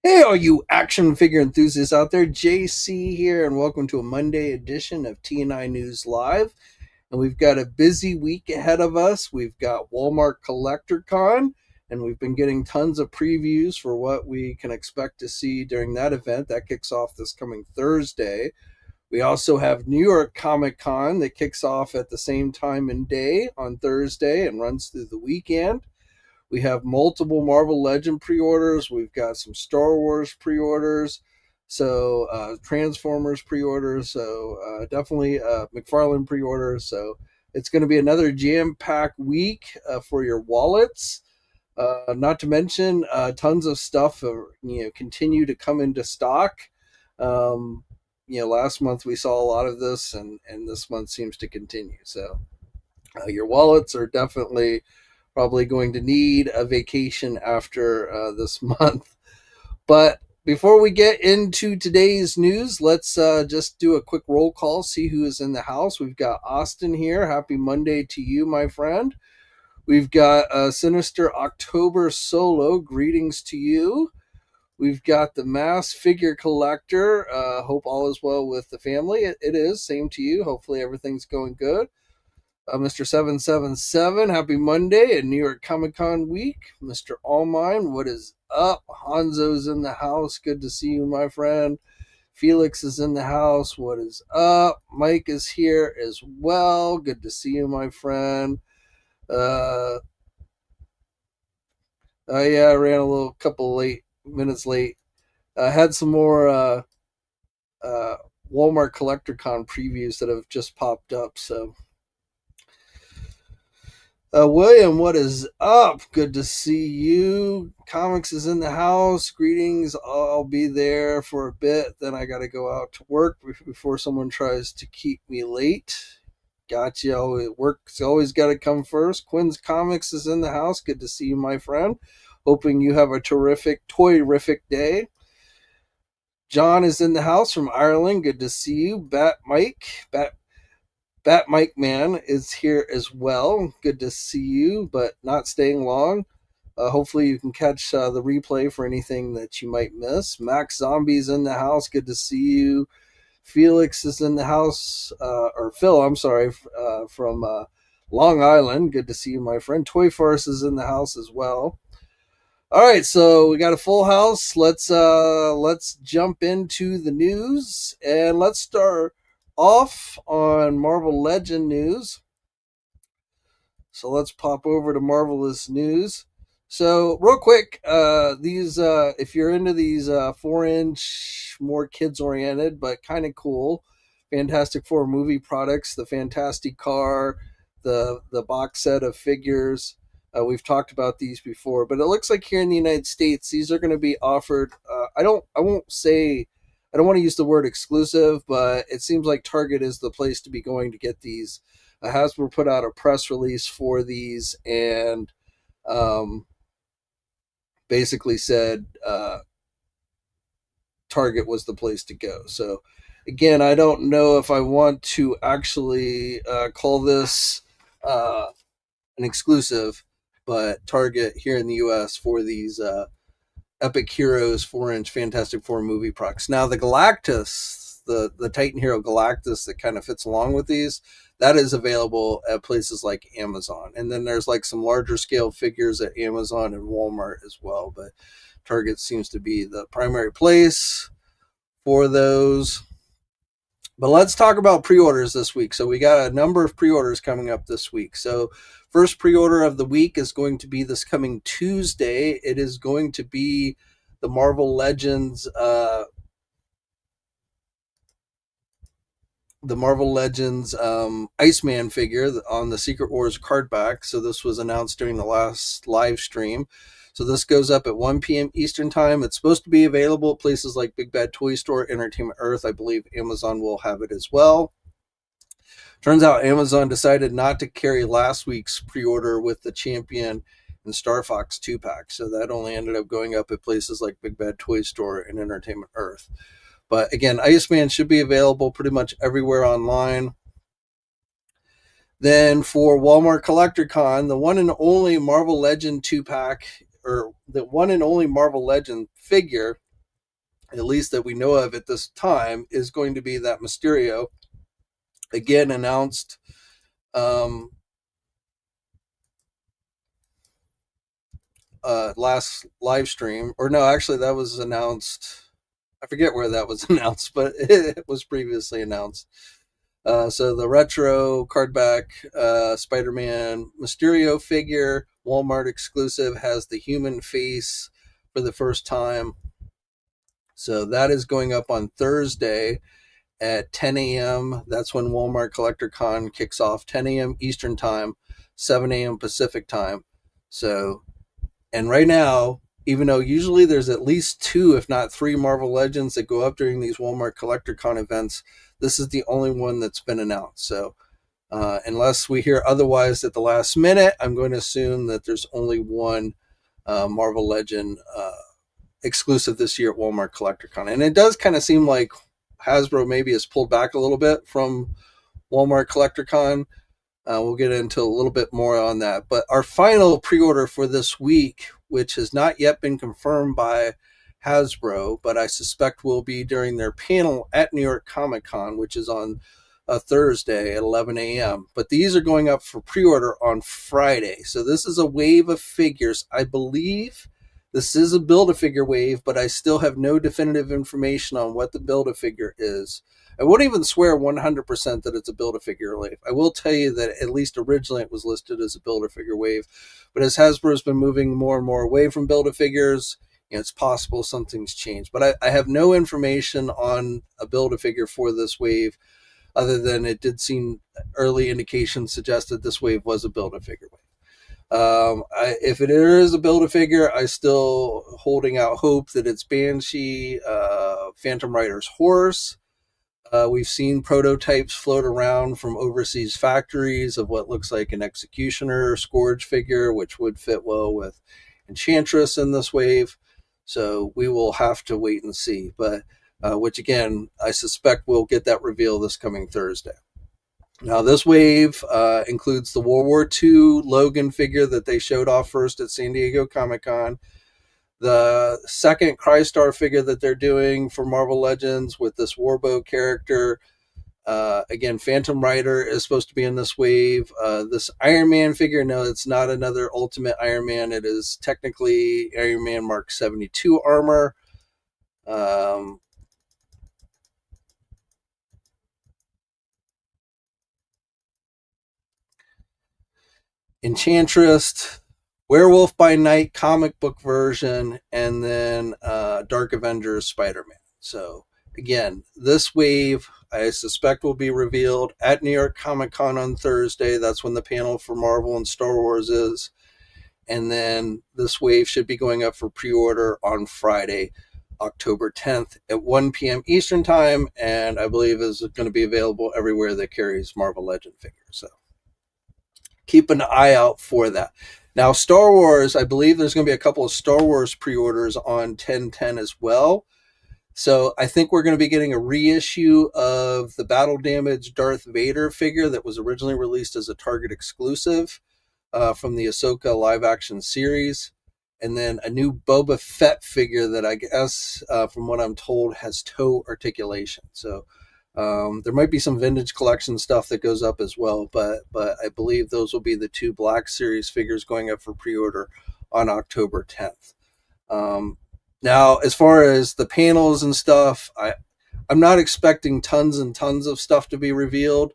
Hey, all you action figure enthusiasts out there, JC here, and welcome to a Monday edition of TNInews Live. And we've got a busy week ahead of us. We've got Walmart Collector Con, and we've been getting tons of previews for what we can expect to see during that event. That kicks off this coming Thursday. We also have New York Comic Con that kicks off at the same time and day on Thursday and runs through the weekend. We have multiple Marvel Legend pre-orders. We've got some Star Wars pre-orders, so Transformers pre-orders. So definitely McFarlane pre-orders. So it's going to be another jam-packed week for your wallets. Not to mention tons of stuff continue to come into stock. Um, last month we saw a lot of this, and this month seems to continue. So your wallets are definitely probably going to need a vacation after this month. But before we get into today's news, let's just do a quick roll call, see who is in the house. We've got Austin here. Happy Monday to you, my friend. We've got Sinister October Solo. Greetings to you. We've got the Mass Figure Collector. Hope all is well with the family. It is. Same to you. Hopefully everything's going good. Mr. 777, happy Monday and New York Comic Con week. Mr. Allmine, what is up? Hanzo's in the house. Good to see you, my friend. Felix is in the house. What is up? Mike is here as well. Good to see you, my friend. Yeah, I ran a little couple minutes late. I had some more Walmart Collector Con previews that have just popped up, so William, what is up? Good to see you. Comics is in the house. Greetings. I'll be there for a bit. Then I got to go out to work before someone tries to keep me late. Gotcha. Work's always got to come first. Quinn's Comics is in the house. Good to see you, my friend. Hoping you have a terrific, toy-rific day. John is in the house from Ireland. Good to see you. Bat Mike Man is here as well. Good to see you, but not staying long. Hopefully, you can catch the replay for anything that you might miss. Max Zombie's in the house. Good to see you. Felix is in the house, or Phil, I'm sorry, from Long Island. Good to see you, my friend. Toy Farce is in the house as well. All right, so we got a full house. Let's jump into the news, and let's start off on Marvel Legend news. So let's pop over to Marvelous News. So real quick, these if you're into these 4-inch, more kids oriented but kind of cool, Fantastic Four movie products, the Fantastic Car, the box set of figures. We've talked about these before, but it looks like here in the United States, these are going to be offered. I won't say, I don't want to use the word exclusive, but it seems like Target is the place to be going to get these. Hasbro put out a press release for these and um, basically said Target was the place to go. So, again, I don't know if I want to actually call this an exclusive, but Target here in the U.S. for these Epic Heroes 4-inch Fantastic Four movie products. Now, the Galactus, the Titan Hero Galactus that kind of fits along with these, that is available at places like Amazon. And then there's like some larger scale figures at Amazon and Walmart as well. But Target seems to be the primary place for those. But let's talk about pre-orders this week. So we got a number of pre-orders coming up this week. So first pre-order of the week is going to be this coming Tuesday. It is going to be the Marvel Legends Iceman figure on the Secret Wars card back. So this was announced during the last live stream. So this goes up at 1 p.m. Eastern Time. It's supposed to be available at places like Big Bad Toy Store, Entertainment Earth. I believe Amazon will have it as well. Turns out Amazon decided not to carry last week's pre-order with the Champion and Star Fox 2-pack. So that only ended up going up at places like Big Bad Toy Store and Entertainment Earth. But again, Iceman should be available pretty much everywhere online. Then for Walmart Collector Con, the one and only Marvel Legend 2-pack, or the one and only Marvel Legend figure, at least that we know of at this time, is going to be that Mysterio, again announced last live stream, or no, actually that was announced. I forget where that was announced, but it was previously announced. So the retro cardback Spider-Man Mysterio figure, Walmart exclusive, has the human face for the first time. So that is going up on Thursday at 10 a.m. That's when Walmart Collector Con kicks off, 10 a.m. Eastern Time, 7 a.m. Pacific Time. So, and right now, even though usually there's at least 2, if not 3 Marvel Legends that go up during these Walmart Collector Con events, this is the only one that's been announced. So, unless we hear otherwise at the last minute, I'm going to assume that there's only one Marvel Legend exclusive this year at Walmart Collector Con. And it does kind of seem like Hasbro maybe has pulled back a little bit from Walmart Collector Con. We'll get into a little bit more on that. But our final pre-order for this week, which has not yet been confirmed by Hasbro, but I suspect will be during their panel at New York Comic Con, which is on a Thursday at 11 a.m. But these are going up for pre-order on Friday. So this is a wave of figures. I believe this is a Build-A-Figure wave, but I still have no definitive information on what the Build-A-Figure is. I won't even swear 100% that it's a Build-A-Figure wave. I will tell you that at least originally it was listed as a Build-A-Figure wave. But as Hasbro's been moving more and more away from Build-A-Figures, it's possible something's changed. But I have no information on a Build-A-Figure for this wave, other than it did seem early indications suggested this wave was a Build-A-Figure wave. If it is a Build-A-Figure, I still holding out hope that it's Banshee, Phantom Rider's horse. We've seen prototypes float around from overseas factories of what looks like an Executioner Scourge figure, which would fit well with Enchantress in this wave. So we will have to wait and see. But which again, I suspect we'll get that reveal this coming Thursday. Now, this wave includes the World War II Logan figure that they showed off first at San Diego Comic-Con. The second Crystar figure that they're doing for Marvel Legends with this Warbow character. Again, Phantom Rider is supposed to be in this wave. This Iron Man figure, no, it's not another Ultimate Iron Man. It is technically Iron Man Mark 72 armor. Enchantress, Werewolf by Night comic book version, and then Dark Avengers Spider-Man. So again, this wave I suspect will be revealed at New York Comic Con on Thursday. That's when the panel for Marvel and Star Wars is. And then this wave should be going up for pre-order on Friday, October 10th at 1 p.m. Eastern Time, and I believe is going to be available everywhere that carries Marvel Legend figures. So keep an eye out for that. Now, Star Wars, I believe there's going to be a couple of Star Wars pre-orders on 10/10 as well. So I think we're going to be getting a reissue of the Battle Damage Darth Vader figure that was originally released as a Target exclusive from the Ahsoka live-action series. And then a new Boba Fett figure that I guess, from what I'm told, has toe articulation. So there might be some vintage collection stuff that goes up as well, but I believe those will be the 2 Black Series figures going up for pre-order on October 10th. Now, as far as the panels and stuff, I'm not expecting tons and tons of stuff to be revealed.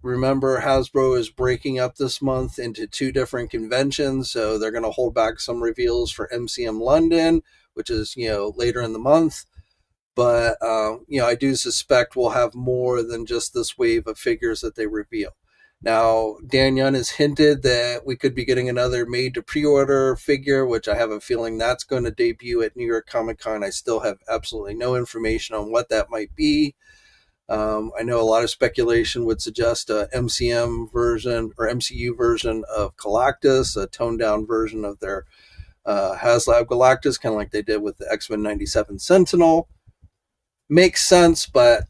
Remember, Hasbro is breaking up this month into 2 different conventions, so they're going to hold back some reveals for MCM London, which is later in the month. But I do suspect we'll have more than just this wave of figures that they reveal. Now, Dan Young has hinted that we could be getting another made-to-pre-order figure, which I have a feeling that's going to debut at New York Comic Con. I still have absolutely no information on what that might be. I know a lot of speculation would suggest a MCM version or MCU version of Galactus, a toned-down version of their HasLab Galactus, kind of like they did with the X-Men 97 Sentinel. Makes sense, but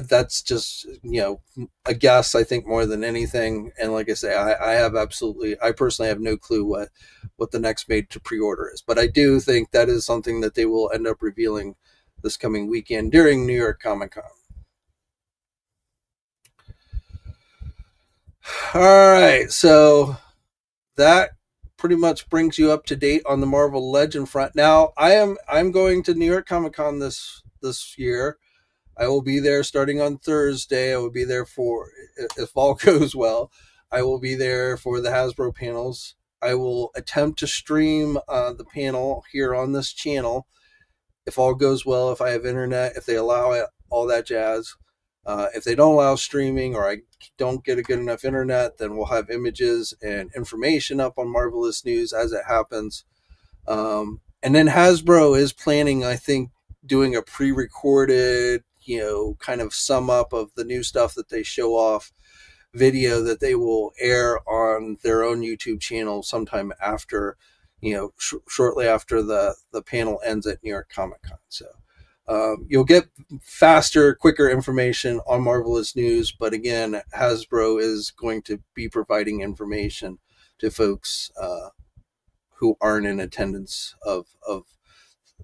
that's just a guess, I think, more than anything. And like I say, I personally have no clue what the next made to pre-order is, but I do think that is something that they will end up revealing this coming weekend during New York Comic Con. All right, so that pretty much brings you up to date on the Marvel Legend front. Now, I'm going to New York Comic Con this year. I will be there starting on Thursday. I will be there for, if all goes well, I will be there for the Hasbro panels. I will attempt to stream the panel here on this channel. If all goes well, if I have internet, if they allow it, all that jazz. If they don't allow streaming or I don't get a good enough internet, then we'll have images and information up on Marvelous News as it happens. And then Hasbro is planning, I think, doing a pre-recorded, kind of sum up of the new stuff that they show off video that they will air on their own YouTube channel sometime after, shortly after the panel ends at New York Comic Con. So you'll get faster, quicker information on Marvelous News. But again, Hasbro is going to be providing information to folks who aren't in attendance of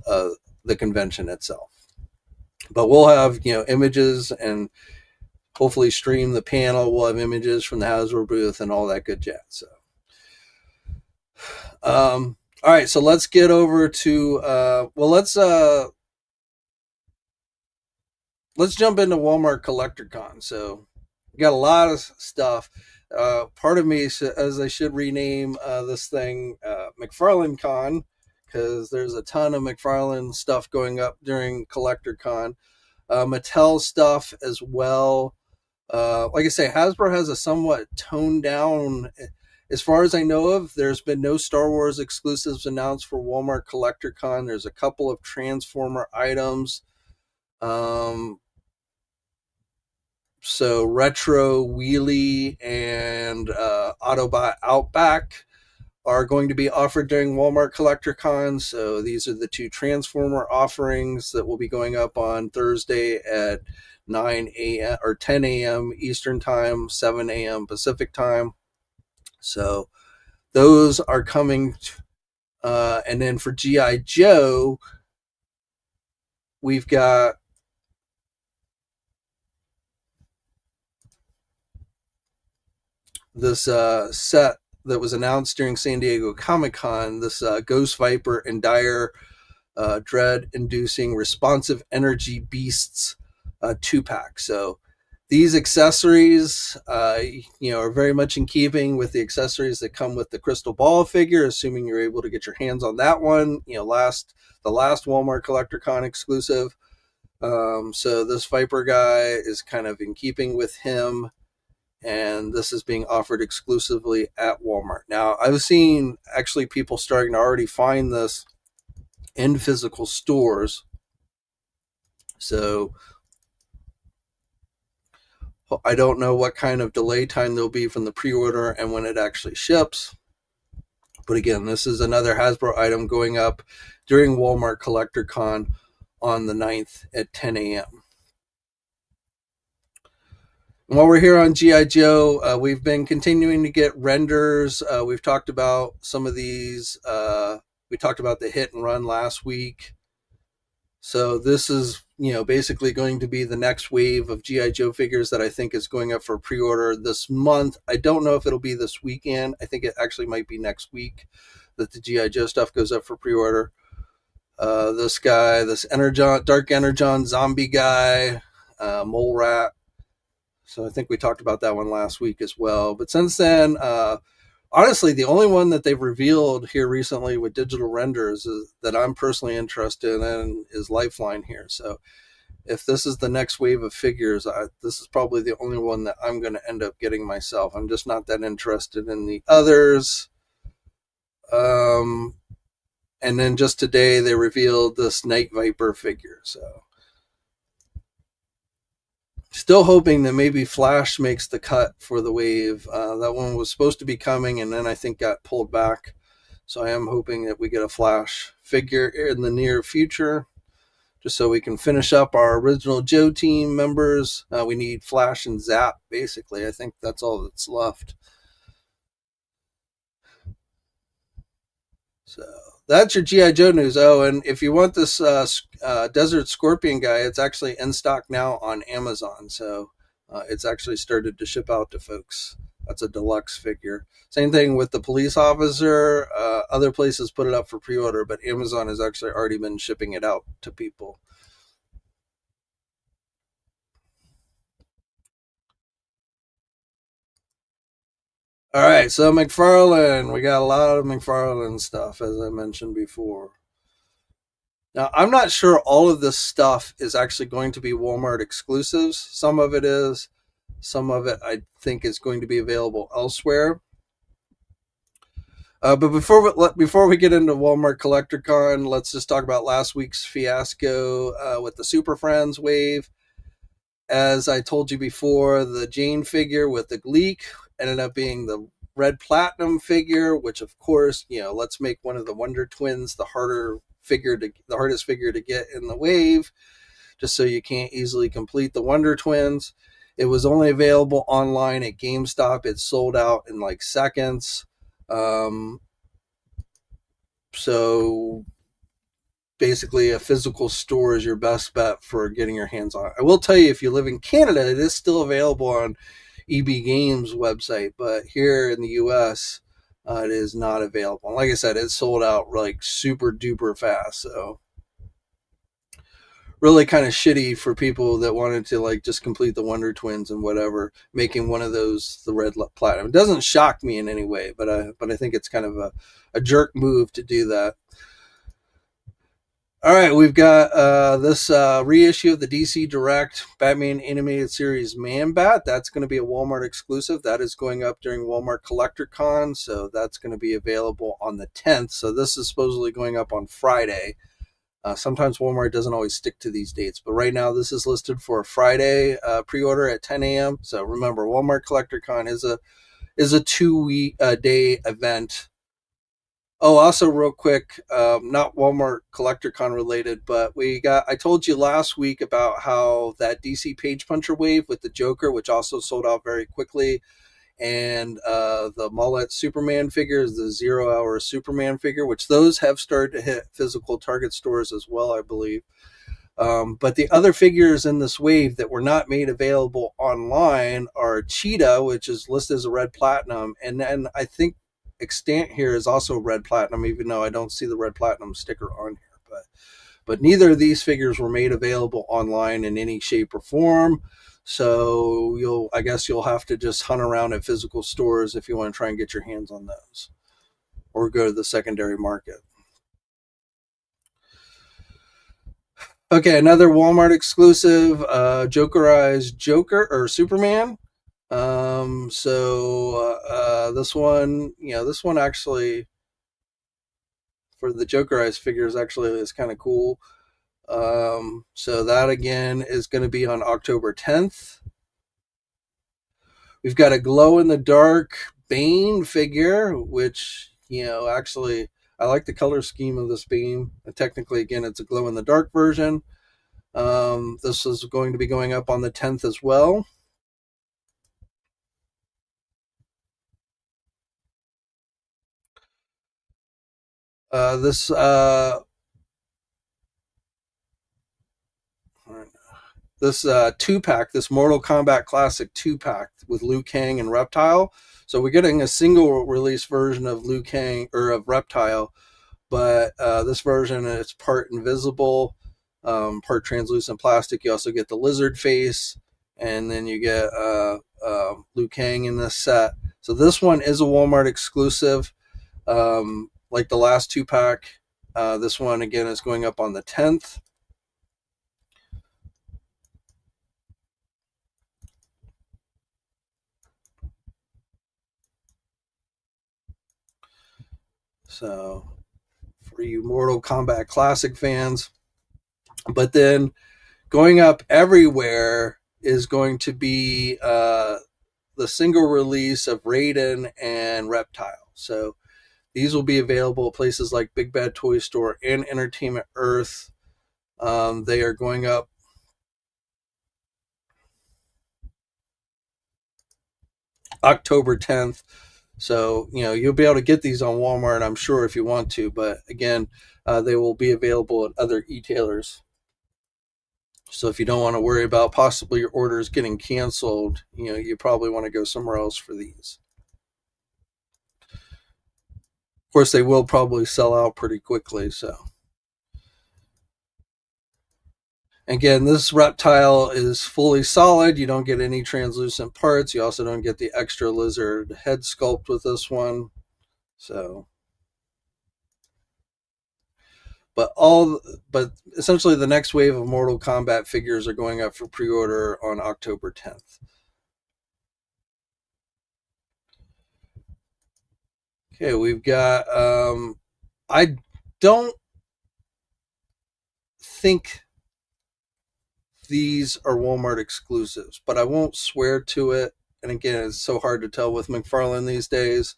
the convention itself. But we'll have images and hopefully stream the panel. We'll have images from the Hasbro booth and all that good jazz. So, all right, so let's get over to let's jump into Walmart Collector Con. So, we got a lot of stuff. Part of me says I should rename this thing McFarlane Con, because there's a ton of McFarlane stuff going up during Collector Con. Mattel stuff as well. Like I say, Hasbro has a somewhat toned down, as far as I know of, there's been no Star Wars exclusives announced for Walmart Collector Con. There's a couple of Transformer items. So Retro Wheelie and Autobot Outback are going to be offered during Walmart Collector Con. So these are the two Transformer offerings that will be going up on Thursday at 9 a.m. or 10 a.m. Eastern Time, 7 a.m. Pacific Time. So those are coming. And then for G.I. Joe, we've got this set that was announced during San Diego Comic-Con, this Ghost Viper and Dire dread-inducing responsive energy beasts 2-pack. So these accessories, are very much in keeping with the accessories that come with the Crystal Ball figure, assuming you're able to get your hands on that one. The last Walmart Collector Con exclusive. So this Viper guy is kind of in keeping with him, and this is being offered exclusively at Walmart. Now, I've seen actually people starting to already find this in physical stores. So I don't know what kind of delay time there'll be from the pre-order and when it actually ships. But again, this is another Hasbro item going up during Walmart Collector Con on the 9th at 10 a.m. And while we're here on G.I. Joe, we've been continuing to get renders. We've talked about some of these. We talked about the hit and run last week. So this is, basically going to be the next wave of G.I. Joe figures that I think is going up for pre-order this month. I don't know if it'll be this weekend. I think it actually might be next week that the G.I. Joe stuff goes up for pre-order. This guy, this Dark Energon zombie guy, Mole Rat. So I think we talked about that one last week as well. But since then, honestly, the only one that they've revealed here recently with digital renders that I'm personally interested in is Lifeline here. So if this is the next wave of figures, this is probably the only one that I'm going to end up getting myself. I'm just not that interested in the others. And then just today, they revealed this Night Viper figure. So still hoping that maybe Flash makes the cut for the wave. That one was supposed to be coming and then I think got pulled back. So I am hoping that we get a Flash figure in the near future, just so we can finish up our original Joe team members. We need Flash and Zap, basically. I think that's all that's left. So That's your GI Joe news. Oh, and if you want this Desert Scorpion guy, it's actually in stock now on Amazon. So it's actually started to ship out to folks. That's a deluxe figure. Same thing with the police officer. Other places put it up for pre-order, but Amazon has actually already been shipping it out to people. All right, so McFarlane, we got a lot of McFarlane stuff, as I mentioned before. Now, I'm not sure all of this stuff is actually going to be Walmart exclusives. Some of it is, some of it I think is going to be available elsewhere. But before we get into Walmart CollectorCon, let's just talk about last week's fiasco with the Super Friends wave. As I told you before, the Jane figure with the Gleek ended up being the red platinum figure, which of course, let's make one of the Wonder Twins the hardest figure to get in the wave, just so you can't easily complete the Wonder Twins. It was only available online at GameStop. It sold out in like seconds. So basically, a physical store is your best bet for getting your hands on it. I will tell you, if you live in Canada, it is still available on EB Games website, but here in the US, it is not available. And like I said, it sold out like super duper fast. So really kind of shitty for people that wanted to like just complete the Wonder Twins and whatever, making one of those the red platinum. It doesn't shock me in any way, but I think it's kind of a jerk move to do that. All right, we've got this reissue of the DC Direct Batman Animated Series Man Bat. That's going to be a Walmart exclusive. That is going up during Walmart Collector Con, so that's going to be available on the 10th. So this is supposedly going up on Friday. Sometimes Walmart doesn't always stick to these dates, but right now this is listed for a Friday pre-order at 10 a.m. So remember, Walmart Collector Con is a 2-week day event. Oh, also real quick, not Walmart Collector Con related, but I told you last week about how that DC Page Puncher wave with the Joker, which also sold out very quickly, and the mullet Superman figures, the 0 Hour Superman figure, which those have started to hit physical Target stores as well, I believe. But the other figures in this wave that were not made available online are Cheetah, which is listed as a red platinum, and then I think Extant here is also red platinum, even though I don't see the red platinum sticker on here. But neither of these figures were made available online in any shape or form. So I guess you'll have to just hunt around at physical stores if you want to try and get your hands on those, or go to the secondary market. Okay, another Walmart exclusive, Jokerized Joker or Superman. This one actually for the Jokerized figures actually is kind of cool. So that again is going to be on October 10th. We've got a glow in the dark Bane figure, which actually I like the color scheme of this Bane. And technically, again, it's a glow in the dark version. This is going to be going up on the 10th as well. This 2-pack, this Mortal Kombat Classic 2-pack with Liu Kang and Reptile. So we're getting a single release version of Liu Kang or of Reptile, but this version is part invisible, part translucent plastic. You also get the lizard face, and then you get Liu Kang in this set. So this one is a Walmart exclusive, like the last 2-pack. This one again is going up on the 10th. So for you Mortal Kombat Classic fans. But then going up everywhere is going to be the single release of Raiden and Reptile. So these will be available at places like Big Bad Toy Store and Entertainment Earth. They are going up October 10th. So, you'll be able to get these on Walmart, I'm sure, if you want to. But again, they will be available at other retailers. So if you don't want to worry about possibly your orders getting canceled, you probably want to go somewhere else for these. Of course, they will probably sell out pretty quickly. So again, this reptile is fully solid. You don't get any translucent parts. You also don't get the extra lizard head sculpt with this one. So, but essentially, the next wave of Mortal Kombat figures are going up for pre-order on October 10th. Okay, we've got. I don't think these are Walmart exclusives, but I won't swear to it. And again, it's so hard to tell with McFarlane these days.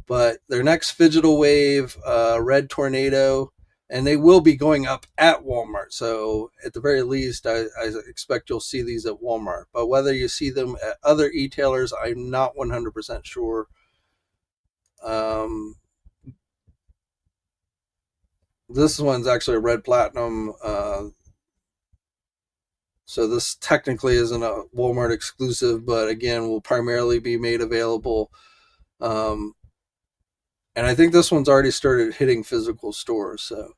But their next Digital Wave, Red Tornado, and they will be going up at Walmart. So at the very least, I expect you'll see these at Walmart. But whether you see them at other retailers, I'm not 100% sure. This one's actually a Red Platinum. So this technically isn't a Walmart exclusive, but again, will primarily be made available. And I think this one's already started hitting physical stores. So,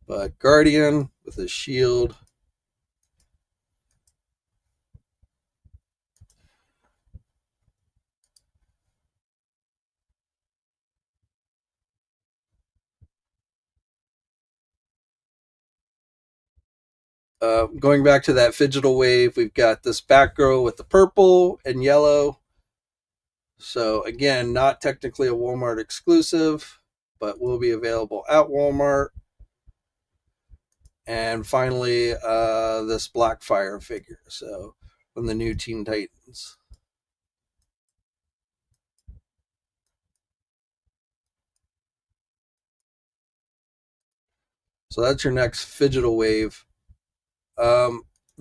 but Guardian with his shield. Going back to that Digital Wave, we've got this Batgirl with the purple and yellow. So again, not technically a Walmart exclusive, but will be available at Walmart. And finally, this Blackfire figure. So from the new Teen Titans. So that's your next Digital Wave.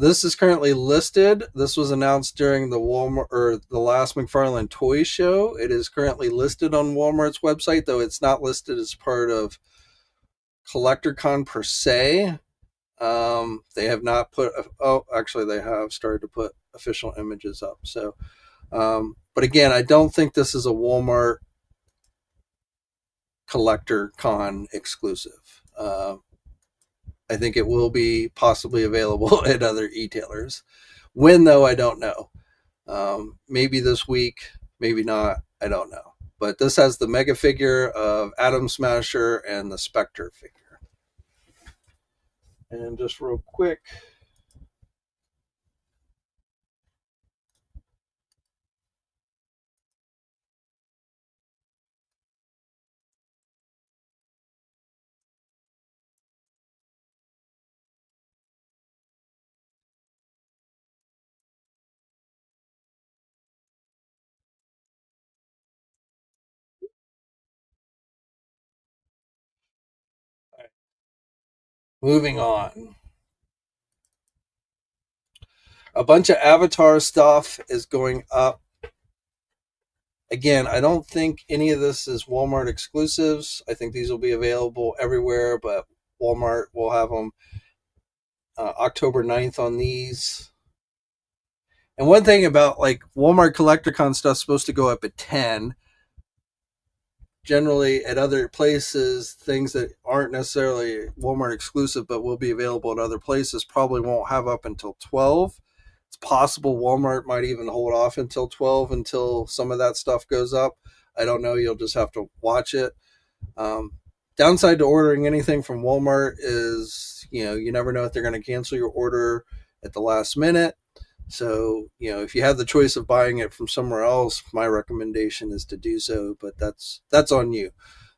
This is currently listed. This was announced during the Walmart or the last McFarlane Toys show. It is currently listed on Walmart's website, though it's not listed as part of CollectorCon per se. They have not put. Oh, actually, they have started to put official images up. So, but again, I don't think this is a Walmart CollectorCon exclusive. I think it will be possibly available at other retailers. When, though, I don't know. Maybe this week, maybe not. I don't know. But this has the mega figure of Atom Smasher and the Spectre figure. And just real quick. Moving on. A bunch of Avatar stuff is going up. Again, I don't think any of this is Walmart exclusives. I think these will be available everywhere, but Walmart will have them October 9th on these. And one thing about like Walmart CollectorCon stuff's supposed to go up at 10. Generally, at other places, things that aren't necessarily Walmart exclusive but will be available at other places probably won't have up until 12. It's possible Walmart might even hold off until 12 until some of that stuff goes up. I don't know. You'll just have to watch it. Downside to ordering anything from Walmart is, you never know if they're going to cancel your order at the last minute. So, if you have the choice of buying it from somewhere else, my recommendation is to do so, but that's on you.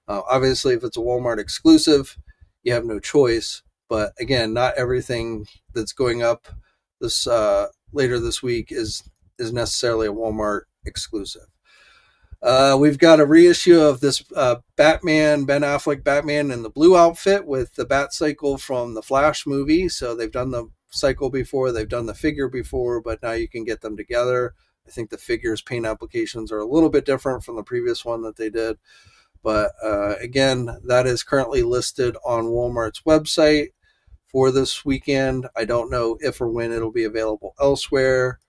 Obviously, if it's a Walmart exclusive, you have no choice. But again, not everything that's going up this later this week is necessarily a Walmart exclusive. We've got a reissue of this Batman, Ben Affleck Batman in the blue outfit with the Bat Cycle from the Flash movie. So they've done the cycle before, they've done the figure before, but now you can get them together. I think the figures paint applications are a little bit different from the previous one that they did. But again, that is currently listed on Walmart's website for this weekend. I don't know if or when it'll be available elsewhere.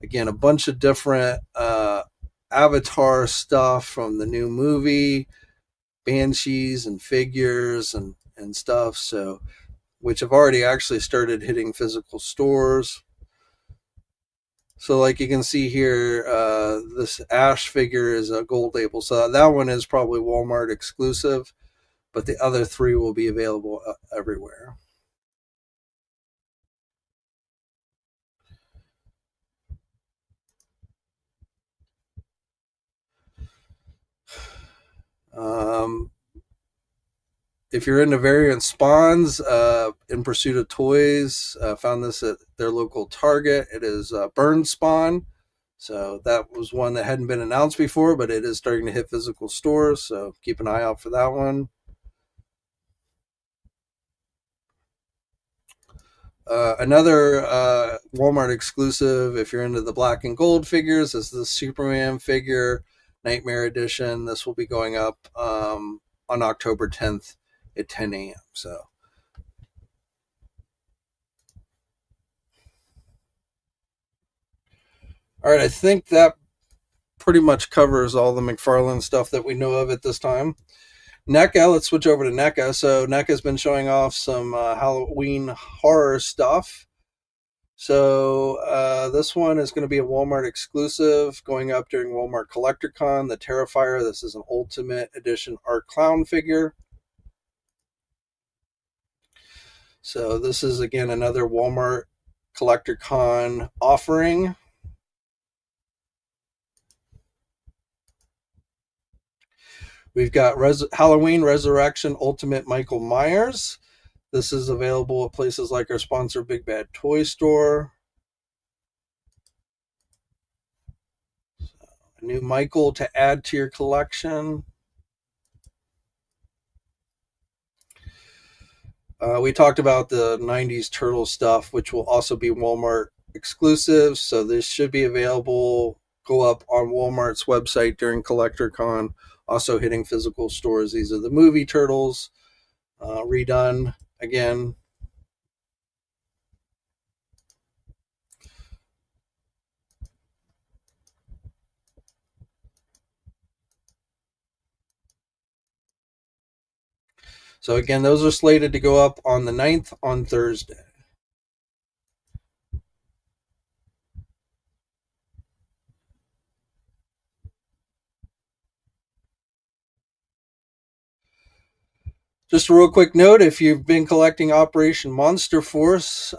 Again, a bunch of different Avatar stuff from the new movie, Banshees and figures and stuff. So, which have already actually started hitting physical stores. So like you can see here, this Ash figure is a gold label. So that one is probably Walmart exclusive, but the other three will be available everywhere. Um, if you're into variant spawns, In Pursuit of Toys, found this at their local Target. It is Burn Spawn. So that was one that hadn't been announced before, but it is starting to hit physical stores. So keep an eye out for that one. Another Walmart exclusive, if you're into the black and gold figures, is the Superman figure Nightmare Edition. This will be going up on October 10th at 10 a.m. So, all right, I think that pretty much covers all the McFarlane stuff that we know of at this time. NECA, let's switch over to NECA. So NECA's been showing off some Halloween horror stuff. So this one is going to be a Walmart exclusive going up during Walmart CollectorCon. The Terrifier. This is an Ultimate Edition Art Clown figure. So this is again another Walmart CollectorCon offering. We've got Halloween Resurrection Ultimate Michael Myers. This is available at places like our sponsor, Big Bad Toy Store. A new Michael to add to your collection. We talked about the 90s Turtle stuff, which will also be Walmart exclusive. So this should be available, go up on Walmart's website during CollectorCon, also hitting physical stores. These are the movie Turtles, redone again. So again, those are slated to go up on the 9th on Thursday. Just a real quick note, if you've been collecting Operation Monster Force,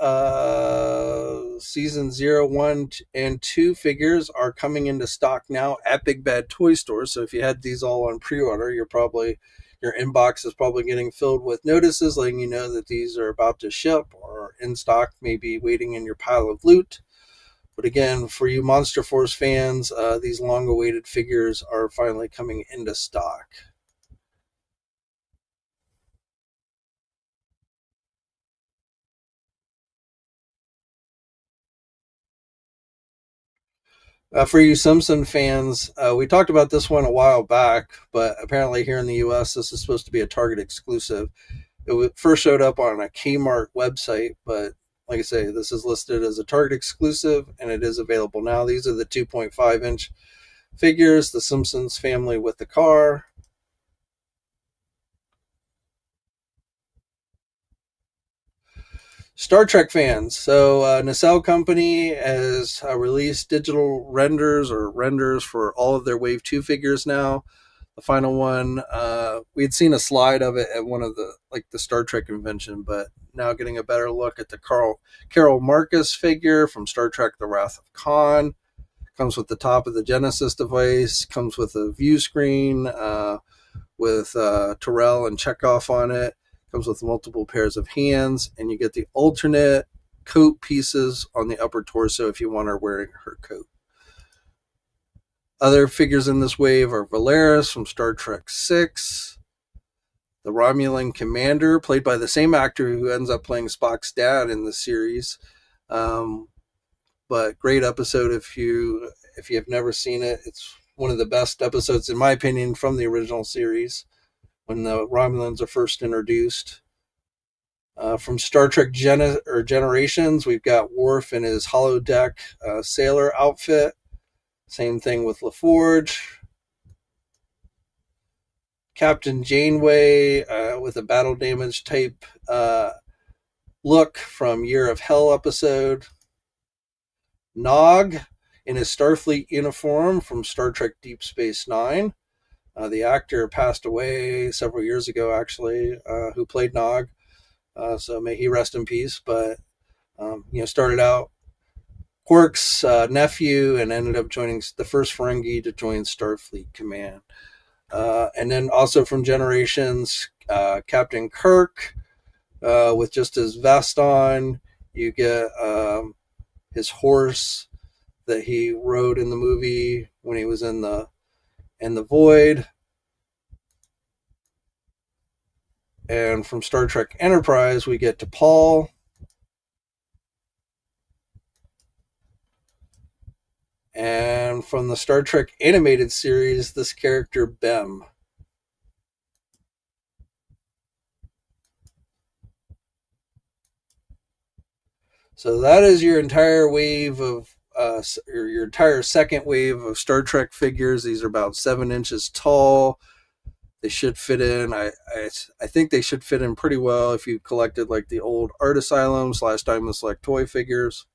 Season 0, 1, and 2 figures are coming into stock now at Big Bad Toy Store. So if you had these all on pre-order, your inbox is probably getting filled with notices letting you know that these are about to ship or in stock, maybe waiting in your pile of loot. But again, for you Monster Force fans, these long-awaited figures are finally coming into stock. For you Simpson fans, we talked about this one a while back, but apparently here in the US, this is supposed to be a Target exclusive. It first showed up on a Kmart website, but like I say, this is listed as a Target exclusive, and it is available now. These are the 2.5-inch figures, the Simpsons family with the car. Star Trek fans. So, Nacelle Company has released digital renders for all of their Wave 2 figures now. The final one, we had seen a slide of it at one of the Star Trek convention, but now getting a better look at the Carol Marcus figure from Star Trek The Wrath of Khan. Comes with the top of the Genesis device, comes with a view screen with Terrell and Chekhov on it. Comes with multiple pairs of hands, and you get the alternate coat pieces on the upper torso if you want her wearing her coat. Other figures in this wave are Valeris from Star Trek VI, the Romulan commander, played by the same actor who ends up playing Spock's dad in the series. But great episode if you If you have never seen it, it's one of the best episodes, in my opinion, from the original series when the Romulans are first introduced. From Star Trek Generations, we've got Worf in his holodeck sailor outfit. Same thing with LaForge. Captain Janeway with a battle damage type look from Year of Hell episode. Nog in his Starfleet uniform from Star Trek Deep Space Nine. The actor passed away several years ago, actually, who played Nog. So may he rest in peace. But started out Quark's nephew and ended up joining the first Ferengi to join Starfleet Command. And then also from Generations, Captain Kirk with just his vest on. You get his horse that he rode in the movie when he was in the void. And from Star Trek Enterprise, we get to Paul. And from the Star Trek animated series, this character, Bem. So that is your entire wave of, your entire second wave of Star Trek figures. These are about 7 inches tall. They should fit in. I think they should fit in pretty well if you collected like the old art asylums /Time to Select toy figures.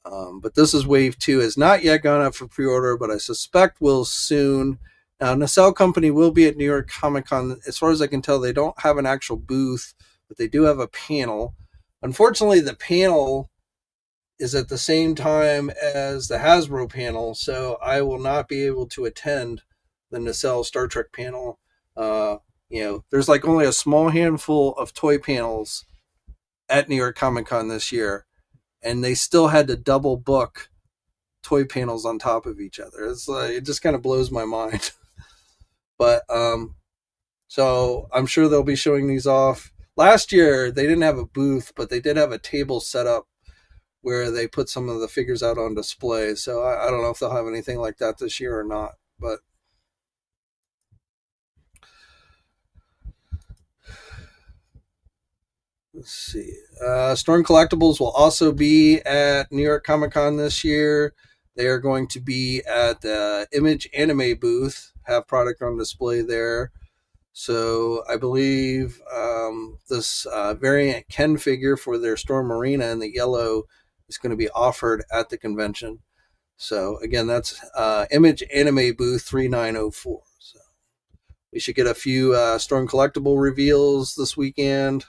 But this is wave 2. Has not yet gone up for pre-order, but I suspect will soon. Now, Nacelle Company will be at New York Comic Con. As far as I can tell, they don't have an actual booth, but they do have a panel. Unfortunately, the panel is at the same time as the Hasbro panel, so I will not be able to attend the Nacelle Star Trek panel. There's like only a small handful of toy panels at New York Comic Con this year, and they still had to double book toy panels on top of each other. It's like, it just kind of blows my mind. But so I'm sure they'll be showing these off. Last year they didn't have a booth, but they did have a table set up where they put some of the figures out on display. So I don't know if they'll have anything like that this year or not. But let's see. Storm Collectibles will also be at New York Comic Con this year. They are going to be at the Image Anime booth, have product on display there. So I believe this variant Ken figure for their Storm Marina in the yellow is going to be offered at the convention. So again, that's Image Anime booth 3904. So we should get a few Storm Collectible reveals this weekend.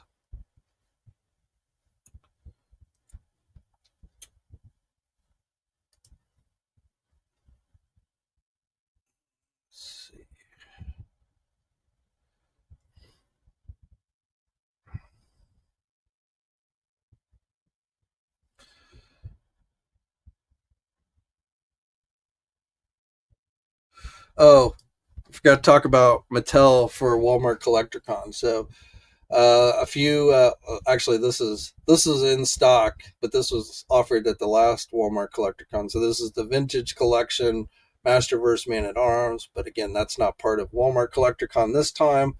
Oh, I forgot to talk about Mattel for Walmart CollectorCon. So a few actually this is in stock, but this was offered at the last Walmart CollectorCon. So this is the vintage collection Masterverse Man at Arms, but again, that's not part of Walmart CollectorCon this time.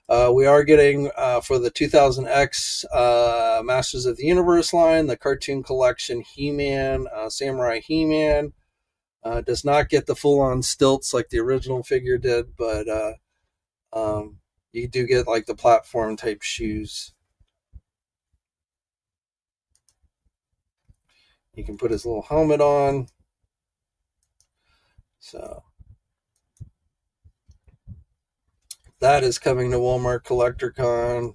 We are getting for the 2000X Masters of the Universe line, the cartoon collection He-Man, Samurai He-Man. Does not get the full-on stilts like the original figure did, but you do get like the platform type shoes. You can put his little helmet on. So that is coming to Walmart CollectorCon.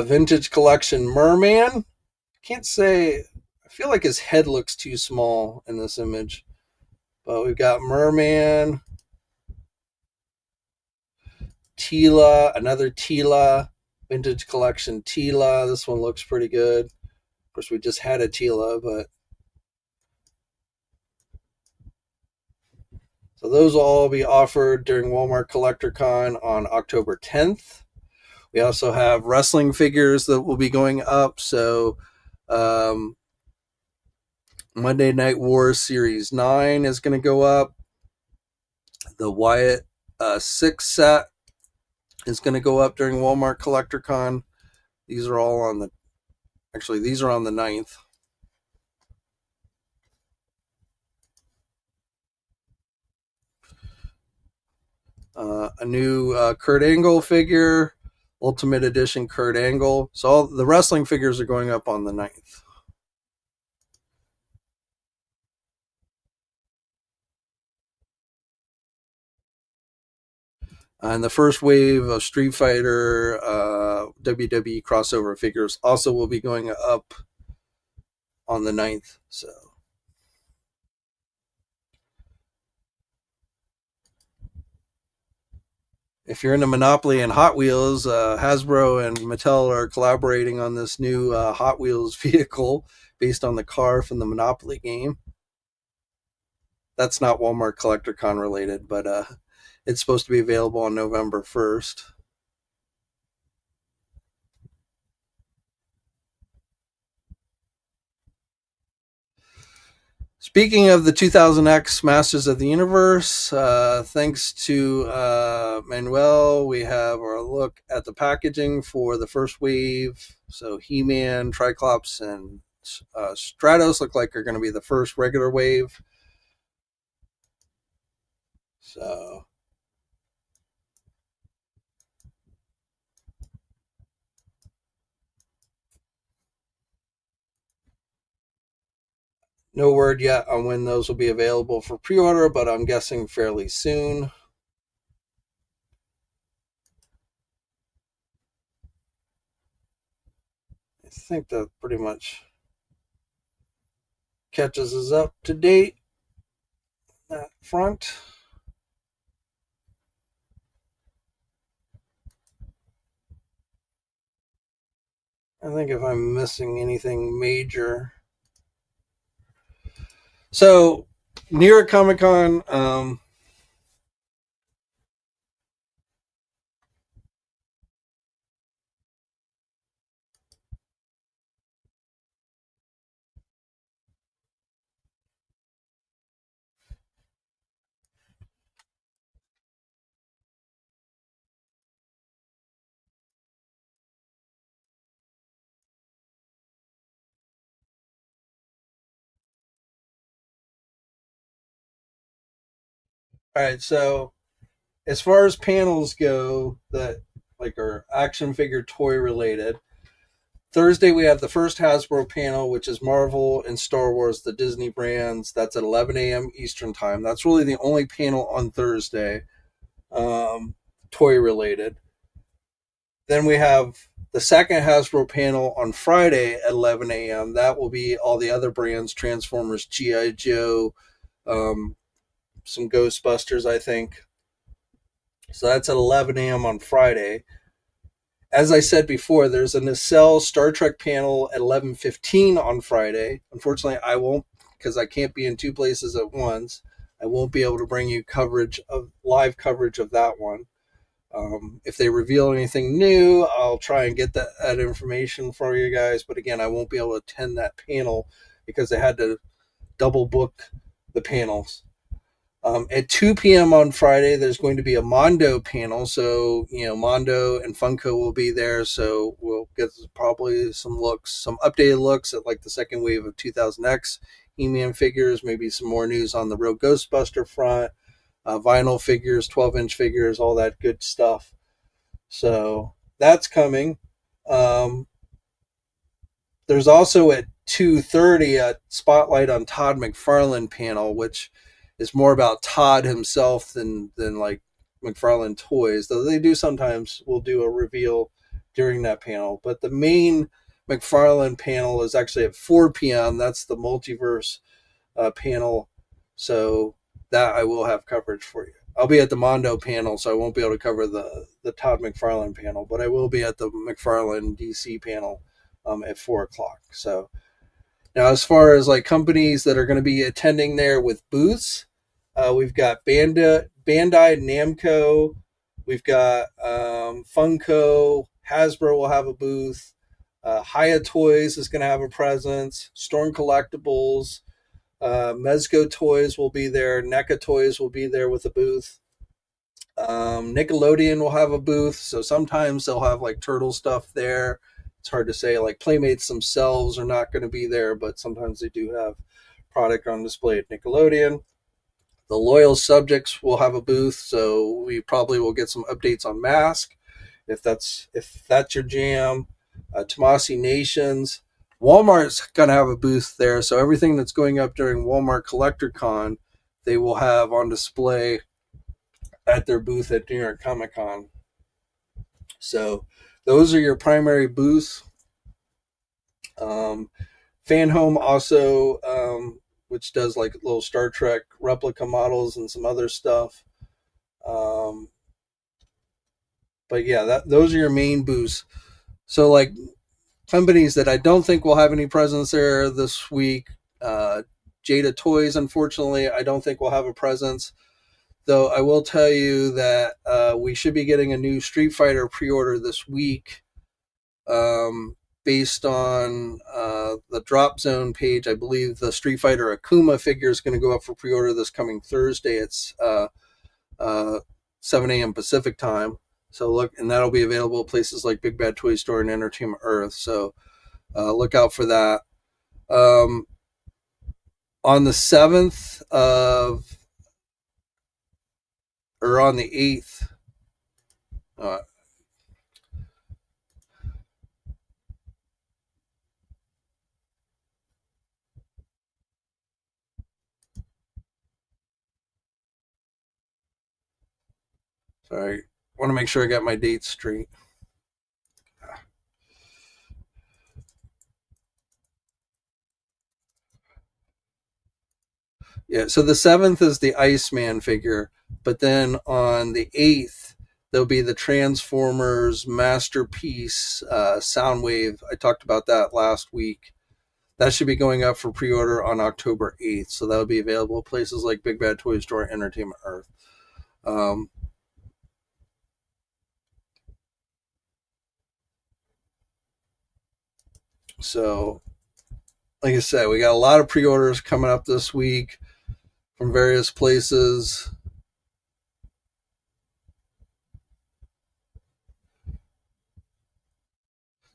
Vintage collection Merman. Can't say. I feel like his head looks too small in this image. But we've got Merman. Tila, another Tila. Vintage collection Tila. This one looks pretty good. Of course, we just had a Tila, but so those will all be offered during Walmart CollectorCon on October 10th. We also have wrestling figures that will be going up. So Monday Night Wars Series 9 is going to go up. The Wyatt 6 set is going to go up during Walmart Collector Con. These are all on the, actually, these are on the 9th. A new Kurt Angle figure, Ultimate Edition Kurt Angle. So all the wrestling figures are going up on the 9th. And the first wave of Street Fighter WWE crossover figures also will be going up on the 9th. So if you're into Monopoly and Hot Wheels, Hasbro and Mattel are collaborating on this new Hot Wheels vehicle based on the car from the Monopoly game. That's not Walmart Collector Con related, but it's supposed to be available on November 1st. Speaking of the 2000X Masters of the Universe, thanks to Manuel, we have our look at the packaging for the first wave. So He-Man, Triclops, and Stratos look like are going to be the first regular wave. So no word yet on when those will be available for pre-order, but I'm guessing fairly soon. I think that pretty much catches us up to date. That front. I think if I'm missing anything major. So, New York Comic Con, all right. So, as far as panels go that like are action figure toy related, Thursday we have the first Hasbro panel, which is Marvel and Star Wars, the Disney brands. That's at 11 a.m. Eastern time. That's really the only panel on Thursday, toy related. Then we have the second Hasbro panel on Friday at 11 a.m. That will be all the other brands: Transformers, GI Joe, um, some Ghostbusters, I think. So that's at 11 a.m. on Friday. As I said before, there's a nacelle Star Trek panel at 11:15 on Friday. Unfortunately, I won't, because I can't be in two places at once. I won't be able to bring you live coverage of that one. If they reveal anything new, I'll try and get that information for you guys. But again, I won't be able to attend that panel because they had to double book the panels. At 2 p.m. on Friday, there's going to be a Mondo panel. So, Mondo and Funko will be there. So we'll get probably some updated looks at like the second wave of 2000X He-Man figures, maybe some more news on the Real Ghostbuster front, vinyl figures, 12-inch figures, all that good stuff. So that's coming. Um, there's also at 2:30 a spotlight on Todd McFarlane panel, which is more about Todd himself than like McFarlane Toys. Though they do sometimes will do a reveal during that panel. But the main McFarlane panel is actually at 4 p.m. That's the multiverse panel. So that I will have coverage for you. I'll be at the Mondo panel, so I won't be able to cover the Todd McFarlane panel, but I will be at the McFarlane DC panel at 4 o'clock. So now, as far as like companies that are going to be attending there with booths, we've got Bandai Namco, we've got Funko, Hasbro will have a booth, Haya Toys is going to have a presence, Storm Collectibles, Mezco Toys will be there. NECA Toys will be there with a booth. Nickelodeon will have a booth, so sometimes they'll have like turtle stuff there. It's hard to say. Like Playmates themselves are not going to be there, but sometimes they do have product on display at Nickelodeon. The Loyal Subjects will have a booth, so we probably will get some updates on Mask if that's your jam. Tomasi Nations. Walmart's gonna have a booth there, so everything that's going up during Walmart Collector Con, they will have on display at their booth at New York Comic Con. So those are your primary booths. Fan Home also, which does like little Star Trek replica models and some other stuff. Um, but yeah, those are your main booths. So like companies that I don't think will have any presence there this week. Jada Toys, unfortunately, I don't think will have a presence. Though I will tell you that we should be getting a new Street Fighter pre-order this week, based on the Drop Zone page. I believe the Street Fighter Akuma figure is going to go up for pre-order this coming Thursday. It's 7 a.m. Pacific time. So look, and that'll be available at places like Big Bad Toy Store and Entertainment Earth. So look out for that. On the 7th of, or on the 8th, sorry, I want to make sure I got my dates straight. Yeah, so the 7th is the Iceman figure, but then on the 8th, there'll be the Transformers Masterpiece Soundwave. I talked about that last week. That should be going up for pre-order on October 8th, so that'll be available at places like Big Bad Toy Store, Entertainment Earth. Um, so, like I said, we got a lot of pre-orders coming up this week from various places.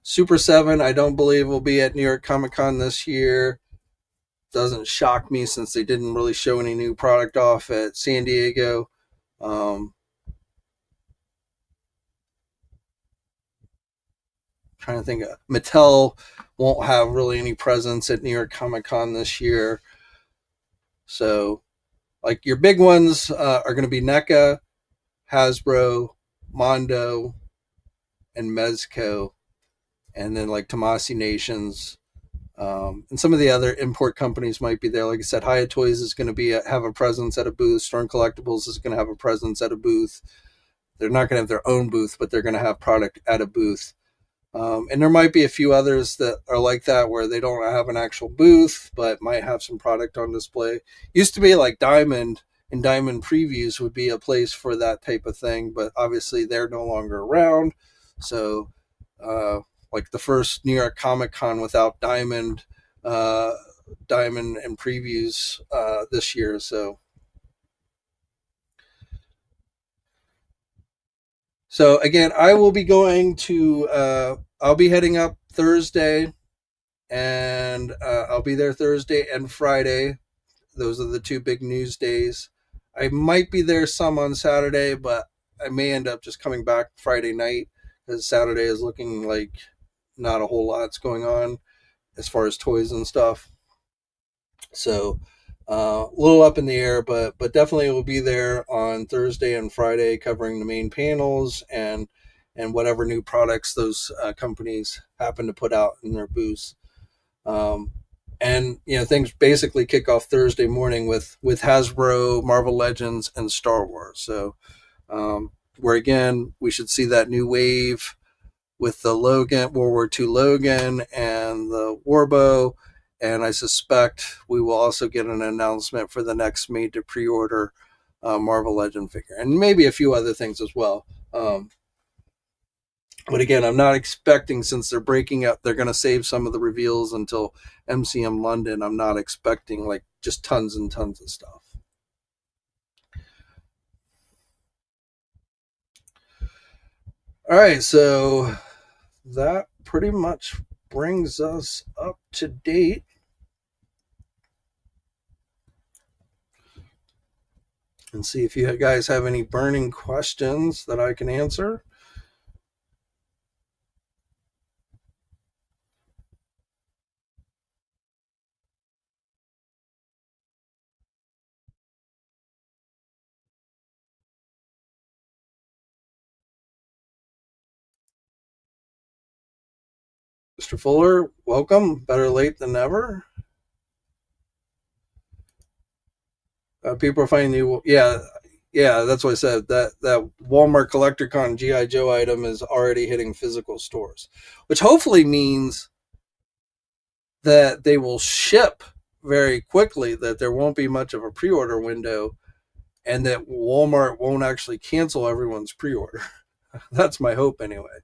Super 7, I don't believe will be at New York Comic Con this year. Doesn't shock me since they didn't really show any new product off at San Diego. Trying to think, Mattel won't have really any presence at New York Comic Con this year. So, like your big ones are going to be NECA, Hasbro, Mondo, and Mezco, and then like Tomasi Nations. And some of the other import companies might be there. Like I said, Hyatt Toys is going to have a presence at a booth. Storm Collectibles is going to have a presence at a booth. They're not going to have their own booth, but they're going to have product at a booth. And there might be a few others that are like that where they don't have an actual booth, but might have some product on display. Used to be like Diamond and Diamond Previews would be a place for that type of thing, but obviously they're no longer around. So, like the first New York Comic Con without Diamond and Previews this year. So again, I will be going to. I'll be heading up Thursday, and I'll be there Thursday and Friday. Those are the two big news days. I might be there some on Saturday, but I may end up just coming back Friday night because Saturday is looking like not a whole lot's going on as far as toys and stuff. So a little up in the air, but definitely will be there on Thursday and Friday covering the main panels and whatever new products those companies happen to put out in their booths. And things basically kick off Thursday morning with Hasbro, Marvel Legends, and Star Wars. So where again we should see that new wave with the Logan, World War II Logan, and the Warbow. And I suspect we will also get an announcement for the next made to pre-order Marvel Legend figure, and maybe a few other things as well. But again, I'm not expecting, since they're breaking up, they're going to save some of the reveals until MCM London. I'm not expecting like just tons and tons of stuff. All right, so that pretty much brings us up to date. And see if you guys have any burning questions that I can answer. Mr. Fuller, welcome. Better late than never. People are finding new. Yeah, that's what I said. That Walmart CollectorCon GI Joe item is already hitting physical stores, which hopefully means that they will ship very quickly. That there won't be much of a pre-order window, and that Walmart won't actually cancel everyone's pre-order. That's my hope, anyway.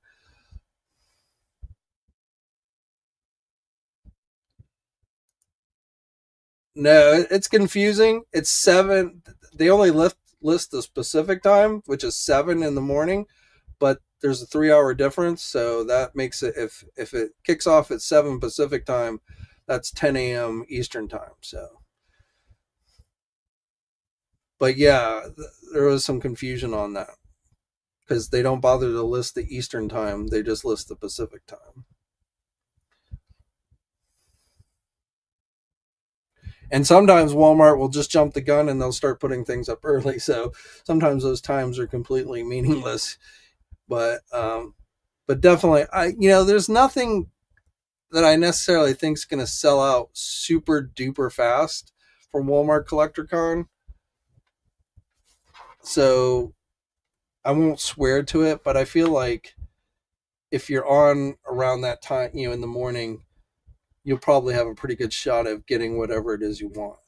No, it's confusing. It's 7. They only list the specific time, which is 7 in the morning, but there's a 3-hour difference, so that makes it, if it kicks off at 7 Pacific time, that's 10 a.m. Eastern time. So, but yeah, there was some confusion on that because they don't bother to list the Eastern time; they just list the Pacific time. And sometimes Walmart will just jump the gun and they'll start putting things up early. So sometimes those times are completely meaningless. But definitely, there's nothing that I necessarily think is going to sell out super duper fast from Walmart CollectorCon. So I won't swear to it, but I feel like if you're on around that time, in the morning, you'll probably have a pretty good shot of getting whatever it is you want.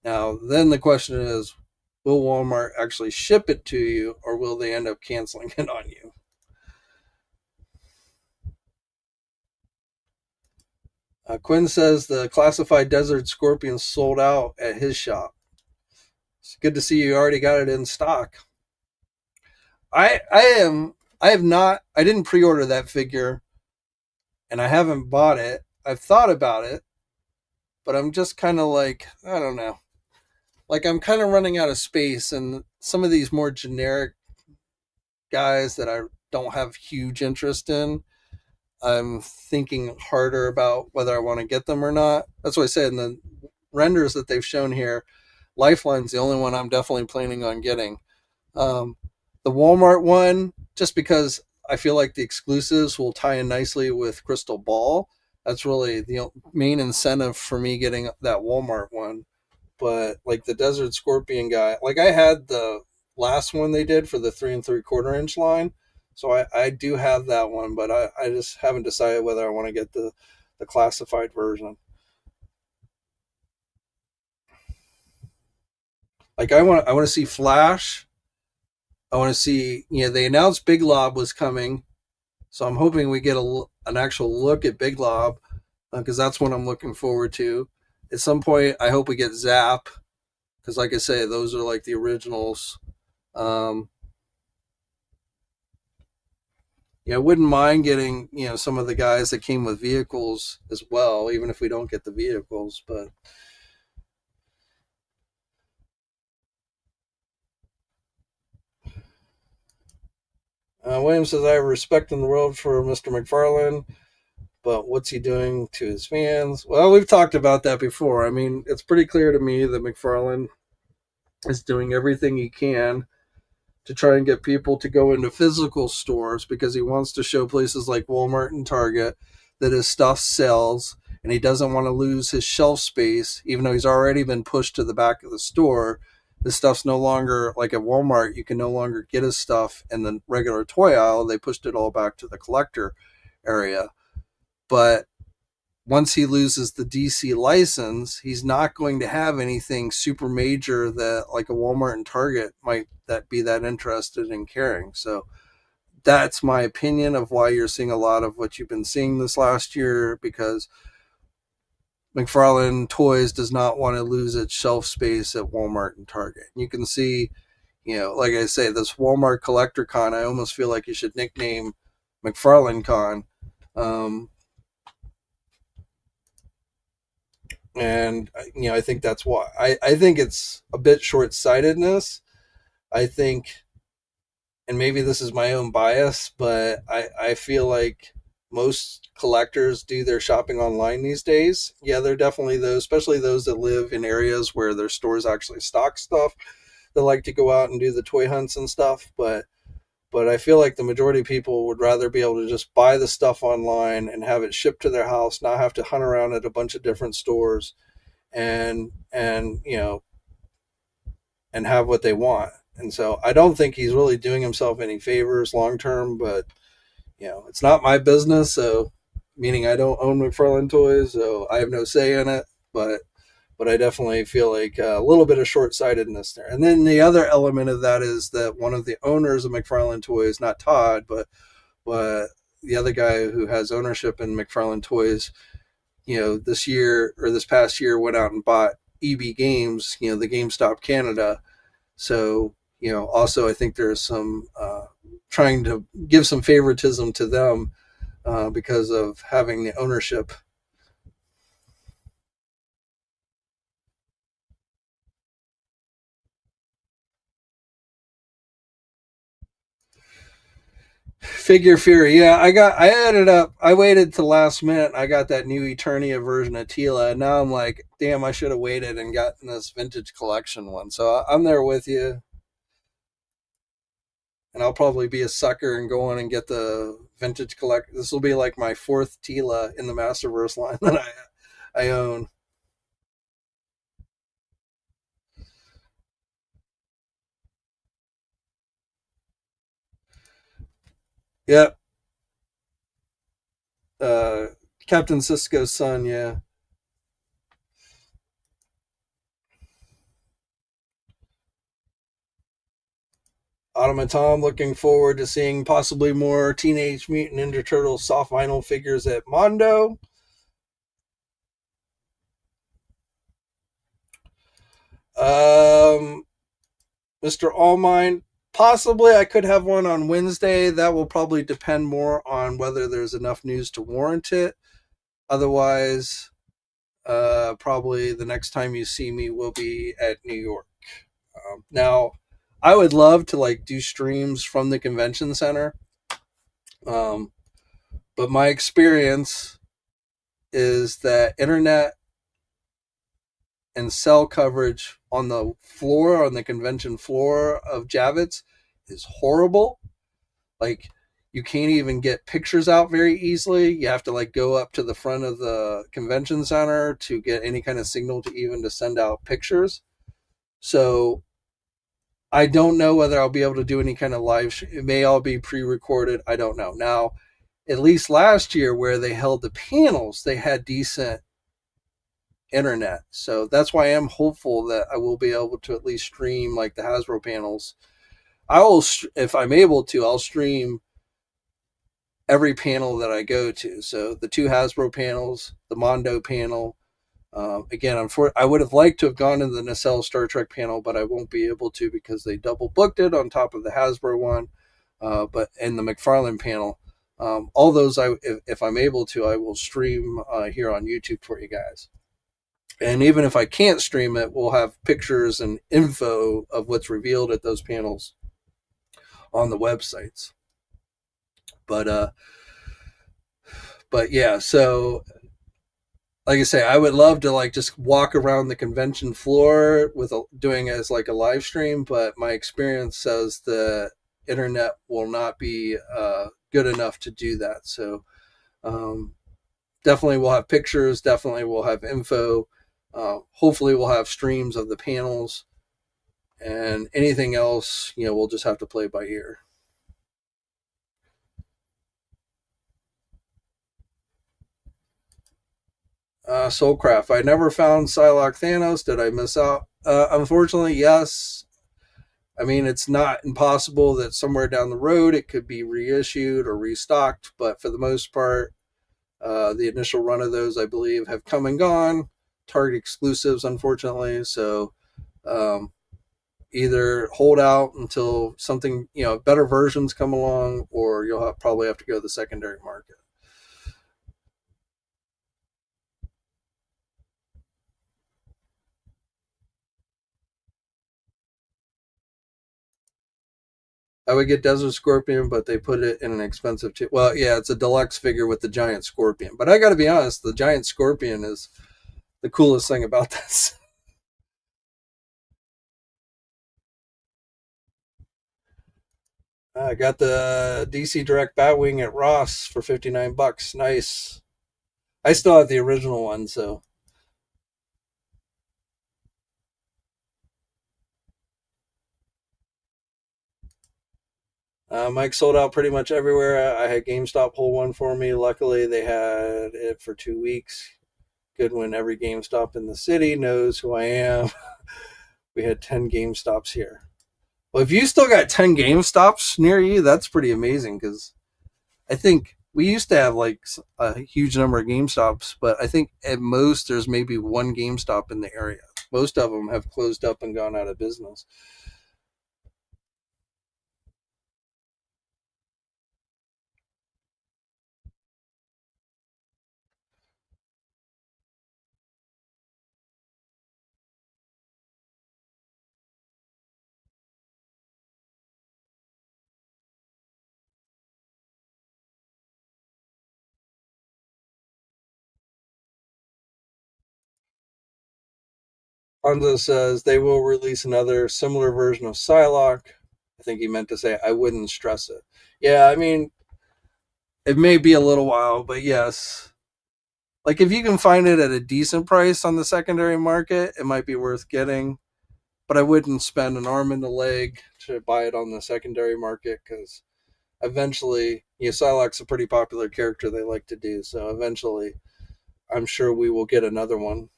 Now, then the question is, will Walmart actually ship it to you, or will they end up canceling it on you? Quinn says the classified Desert Scorpion sold out at his shop. It's good to see you already got it in stock. I have not, I didn't pre-order that figure, and I haven't bought it. I've thought about it, but I'm just kind of like, I don't know. Like, I'm kind of running out of space, and some of these more generic guys that I don't have huge interest in, I'm thinking harder about whether I want to get them or not. That's what I said in the renders that they've shown here. Lifeline's the only one I'm definitely planning on getting. Um, the Walmart one, just because I feel like the exclusives will tie in nicely with Crystal Ball. That's really the main incentive for me getting that Walmart one. But like the Desert Scorpion guy, like I had the last one they did for the 3 3/4 inch line, so I do have that one, but I just haven't decided whether I want to get the classified version. Like I want to see Flash. I want to see, they announced Big Lob was coming, so I'm hoping we get an actual look at Big Lob, because that's what I'm looking forward to. At some point, I hope we get Zap, because like I say, those are like the originals. Um, I wouldn't mind getting, some of the guys that came with vehicles as well, even if we don't get the vehicles. But William says, I have respect in the world for Mr. McFarlane, but what's he doing to his fans? Well, we've talked about that before. I mean, it's pretty clear to me that McFarlane is doing everything he can to try and get people to go into physical stores, because he wants to show places like Walmart and Target that his stuff sells, and he doesn't want to lose his shelf space, even though he's already been pushed to the back of the store. This stuff's no longer like at Walmart. You can no longer get his stuff in the regular toy aisle. They pushed it all back to the collector area. But once he loses the DC license, he's not going to have anything super major that like a Walmart and Target might that be that interested in carrying. So that's my opinion of why you're seeing a lot of what you've been seeing this last year, because McFarlane Toys does not want to lose its shelf space at Walmart and Target. You can see, like I say, this Walmart Collector Con, I almost feel like you should nickname McFarlane Con. Um, and, I think that's why. I think it's a bit short sightedness. I think, and maybe this is my own bias, but I feel like most collectors do their shopping online these days. Yeah, they're definitely those, especially those that live in areas where their stores actually stock stuff. They like to go out and do the toy hunts and stuff, but I feel like the majority of people would rather be able to just buy the stuff online and have it shipped to their house, not have to hunt around at a bunch of different stores and and have what they want. And so I don't think he's really doing himself any favors long term, but it's not my business, so meaning I don't own McFarlane Toys, so I have no say in it, but I definitely feel like a little bit of short-sightedness there. And then the other element of that is that one of the owners of McFarlane Toys, not Todd, but the other guy who has ownership in McFarlane Toys, this year or this past year went out and bought EB Games, the GameStop Canada. So, also I think there's some trying to give some favoritism to them because of having the ownership. Figure Fury, yeah, I waited to last minute. I got that new Eternia version of Tila, and now I'm like, damn, I should have waited and gotten this vintage collection one. So I'm there with you, and I'll probably be a sucker and go on and get the vintage collect. This will be like my fourth Tila in the Masterverse line that I own. Yep, uh, Captain Cisco's son. Yeah, Automaton. Looking forward to seeing possibly more Teenage Mutant Ninja Turtles soft vinyl figures at Mondo. Um, Mr. Allmine, possibly I could have one on Wednesday. That will probably depend more on whether there's enough news to warrant it. Otherwise, probably the next time you see me will be at New York. Now, I would love to like do streams from the convention center, um, but my experience is that internet and cell coverage on the floor, on the convention floor of Javits, is horrible. Like, you can't even get pictures out very easily. You have to like go up to the front of the convention center to get any kind of signal to even to send out pictures. So I don't know whether I'll be able to do any kind of live. It may all be pre-recorded. I don't know. Now, at least last year where they held the panels, they had decent internet. So that's why I am hopeful that I will be able to at least stream like the Hasbro panels. I will, if I'm able to, I'll stream every panel that I go to. So the two Hasbro panels, the Mondo panel. Again, I would have liked to have gone to the Nacelle Star Trek panel, but I won't be able to because they double booked it on top of the Hasbro one. But and the McFarlane panel, all those if I'm able to, I will stream here on YouTube for you guys. And even if I can't stream it, we'll have pictures and info of what's revealed at those panels on the websites. But yeah, so like I say, I would love to like just walk around the convention floor with doing it as like a live stream, but my experience says the internet will not be good enough to do that. So um, definitely we'll have pictures, definitely we'll have info. Hopefully we'll have streams of the panels, and anything else, we'll just have to play by ear. Soulcraft. I never found Psylocke Thanos. Did I miss out? Unfortunately, yes. I mean, it's not impossible that somewhere down the road it could be reissued or restocked, but for the most part, the initial run of those, I believe, have come and gone. Target exclusives, unfortunately. So um, either hold out until something, better versions come along, or you'll probably have to go to the secondary market. I would get Desert Scorpion, but they put it in an expensive. Well, yeah, it's a deluxe figure with the giant scorpion. But I got to be honest, the giant scorpion is the coolest thing about this. I got the DC Direct Batwing at Ross for $59. Nice. I still have the original one, so Mike sold out pretty much everywhere. I had GameStop pull one for me. Luckily, they had it for 2 weeks. Good when every GameStop in the city knows who I am. We had 10 GameStops here. Well, if you still got 10 GameStops near you, that's pretty amazing because I think we used to have like a huge number of GameStops, but I think at most there's maybe one GameStop in the area. Most of them have closed up and gone out of business. Hanzo says they will release another similar version of Psylocke. I think he meant to say I wouldn't stress it. Yeah, I mean, it may be a little while, but yes. Like if you can find it at a decent price on the secondary market, it might be worth getting. But I wouldn't spend an arm and a leg to buy it on the secondary market because eventually, Psylocke's a pretty popular character they like to do. So eventually, I'm sure we will get another one.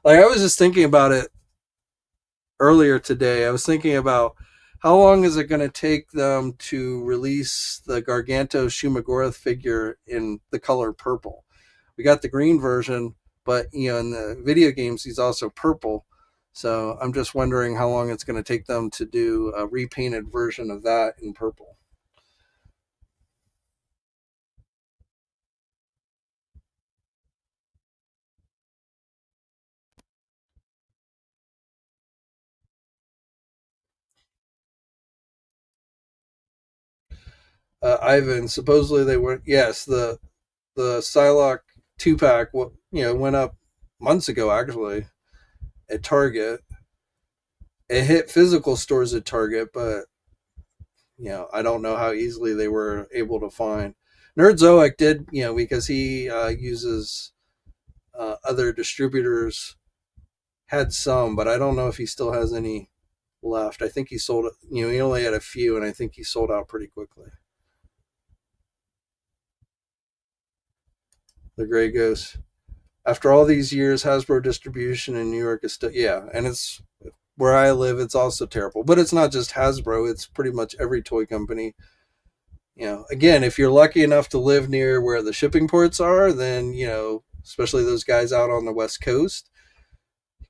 Like I was just thinking about it earlier today. I was thinking about how long is it going to take them to release the Garganto Shumagorath figure in the color purple? We got the green version, but in the video games he's also purple. So I'm just wondering how long it's going to take them to do a repainted version of that in purple. Ivan, supposedly they were, yes, the Psylocke 2 pack went up months ago actually at Target. It hit physical stores at Target, but I don't know how easily they were able to find. Nerdzoic did, because he uses other distributors, had some, but I don't know if he still has any left. I think he sold it. He only had a few, and I think he sold out pretty quickly. The Gray Ghost. After all these years, Hasbro distribution in New York is still, yeah, and it's where I live. It's also terrible, but it's not just Hasbro. It's pretty much every toy company. Again, if you're lucky enough to live near where the shipping ports are, then especially those guys out on the West Coast,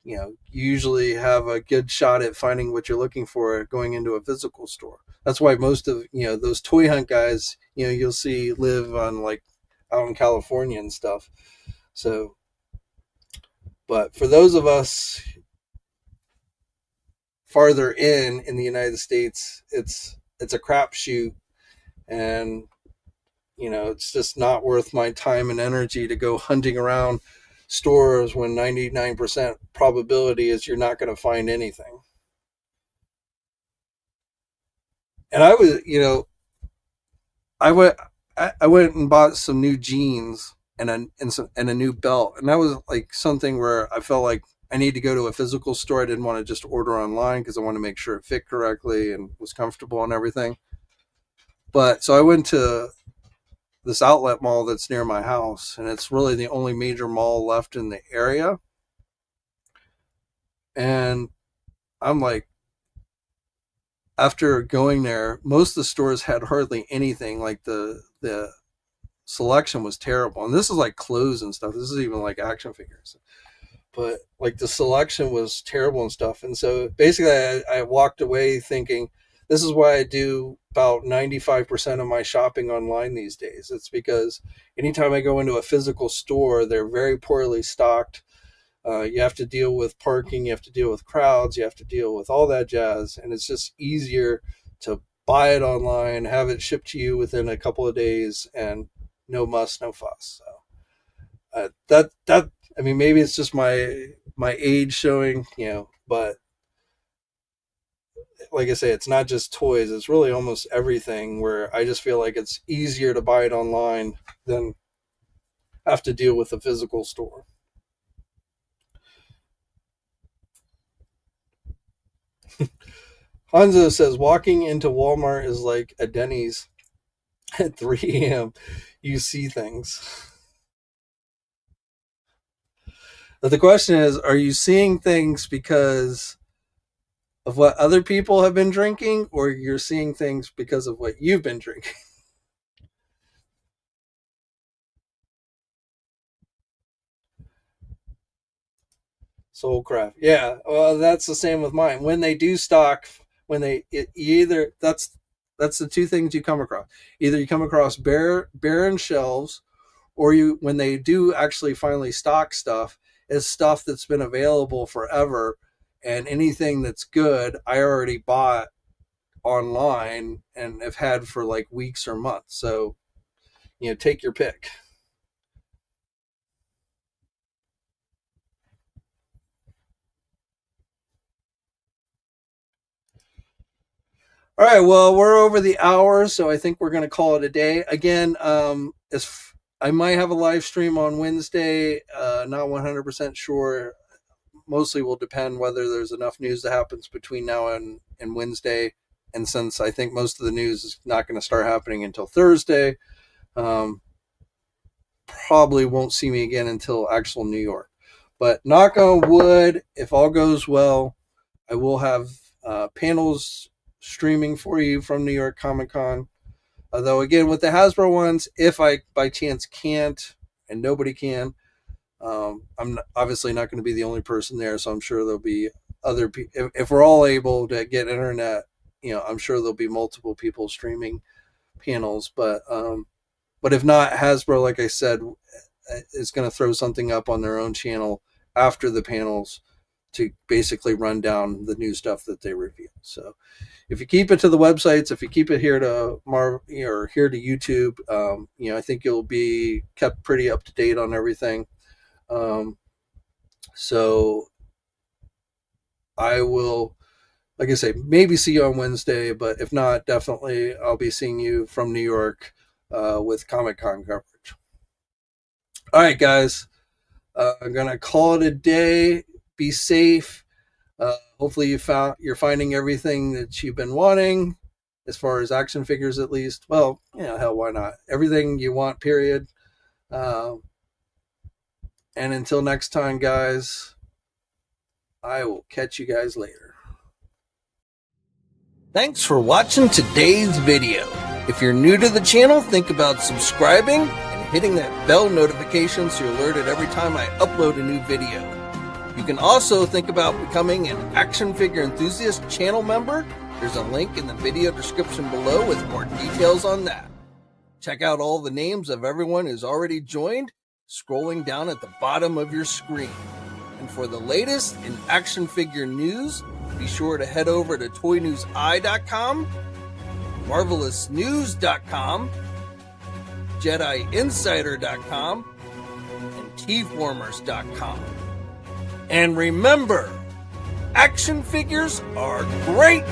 you usually have a good shot at finding what you're looking for going into a physical store. That's why most of those toy hunt guys, you'll see live on like out in California and stuff. So, but for those of us farther in the United States, it's a crapshoot, and it's just not worth my time and energy to go hunting around stores when 99% probability is you're not going to find anything. And I was, I went, I went and bought some new jeans and a new belt, and that was like something where I felt like I need to go to a physical store. I didn't want to just order online because I want to make sure it fit correctly and was comfortable and everything. But so I went to this outlet mall that's near my house, and it's really the only major mall left in the area. And I'm like, after going there, most of the stores had hardly anything. Like the selection was terrible, and this is like clothes and stuff. This is even like action figures, but like the selection was terrible and stuff. And so basically, I walked away thinking, this is why I do about 95% of my shopping online these days. It's because anytime I go into a physical store, they're very poorly stocked. You have to deal with parking, you have to deal with crowds, you have to deal with all that jazz, and it's just easier to buy it online, have it shipped to you within a couple of days, and no muss, no fuss. So that I mean, maybe it's just my age showing, but like I say, it's not just toys; it's really almost everything. Where I just feel like it's easier to buy it online than have to deal with a physical store. Hanzo says walking into Walmart is like a Denny's at 3 a.m. You see things. But the question is, are you seeing things because of what other people have been drinking, or you're seeing things because of what you've been drinking? Soul Craft. Yeah, well, that's the same with mine. When they do stock, either that's the two things you come across. Either you come across barren shelves, or you when they do actually finally stock stuff, is stuff that's been available forever, and anything that's good I already bought online and have had for like weeks or months. So take your pick. All right, well, we're over the hour, so I think we're going to call it a day. Again, I might have a live stream on Wednesday. Not 100% sure. Mostly will depend whether there's enough news that happens between now and Wednesday. And since I think most of the news is not going to start happening until Thursday, um, probably won't see me again until actual New York. But knock on wood, if all goes well, I will have panels streaming for you from New York Comic Con. Although, again, with the Hasbro ones, if I by chance can't, and nobody can, I'm obviously not going to be the only person there, so I'm sure there'll be other people. If we're all able to get internet, I'm sure there'll be multiple people streaming panels. But if not, Hasbro, like I said, is going to throw something up on their own channel after the panels to basically run down the new stuff that they reveal. So if you keep it to the websites, if you keep it here to or here to YouTube, I think you'll be kept pretty up to date on everything. So I will, like I say, maybe see you on Wednesday, but if not, definitely I'll be seeing you from New York with Comic Con coverage. All right, guys, I'm gonna call it a day. Be safe. Hopefully you're finding everything that you've been wanting, as far as action figures at least. Well, hell, why not? Everything you want, period. And until next time, guys, I will catch you guys later. Thanks for watching today's video. If you're new to the channel, think about subscribing and hitting that bell notification so you're alerted every time I upload a new video. You can also think about becoming an action figure enthusiast channel member. There's a link in the video description below with more details on that. Check out all the names of everyone who's already joined, scrolling down at the bottom of your screen. And for the latest in action figure news, be sure to head over to ToyNewsEye.com, MarvelousNews.com, JediInsider.com, and TeeFormers.com. And remember, action figures are great!